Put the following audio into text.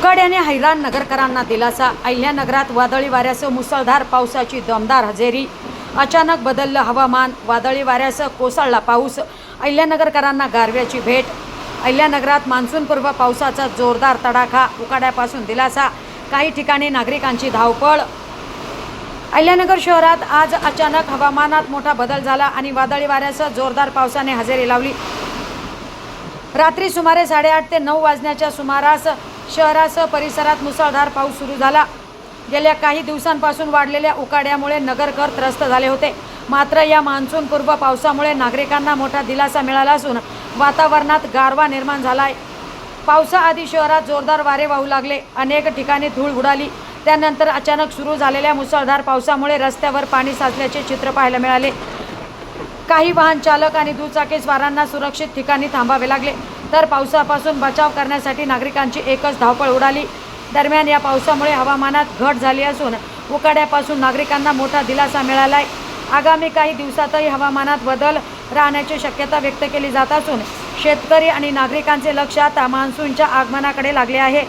उकाड्याने हैराण नगरकरांना दिलासा। अहिल्यानगरात वादळी वाऱ्यासह मुसळधार पावसाची दमदार हजेरी। अचानक बदललं हवामान, वादळी वाऱ्यासह कोसळला पाऊस। अहिल्यानगरकरांना गारव्याची भेट। अहिल्यानगरात मान्सूनपूर्व पावसाचा जोरदार तडाखा, उकाड्यापासून दिलासा, काही ठिकाणी नागरिकांची धावपळ। अहिल्यानगर शहरात आज अचानक हवामानात मोठा बदल झाला आणि वादळी वाऱ्यासह जोरदार पावसाने हजेरी लावली। रात्री सुमारे 8:30 ते 9 वाजण्याच्या सुमारास शहरासह परिसरात मुसळधार पाऊस सुरू झाला। गेल्या काही दिवसांपासून वाढलेल्या उकाड्यामुळे नगरकर त्रस्त झाले होते। मात्र या मान्सूनपूर्व पावसामुळे नागरिकांना मोठा दिलासा मिळाला असून वातावरणात गारवा निर्माण झाला आहे। पावसाआधी शहरात जोरदार वारे वाहू लागले, अनेक ठिकाणी धूळ उडाली। त्यानंतर अचानक सुरू झालेल्या मुसळधार पावसामुळे रस्त्यावर पाणी साचल्याचे चित्र पाहायला मिळाले। काही वाहन चालक आणि दुचाकीस्वारांना सुरक्षित ठिकाणी थांबावे लागले, तर पावसापासून बचाव करण्यासाठी नागरिकांची एकच धावपळ उडाली। दरम्यान या पावसामुळे हवामानात घट झाली असून उकाड्यापासून नागरिकांना मोठा दिलासा मिळाला आहे। आगामी काही दिवसातही हवामानात बदल राहण्याची शक्यता व्यक्त केली जात असून शेतकरी आणि नागरिकांचे लक्ष आता मान्सूनच्या आगमनाकडे लागले आहे।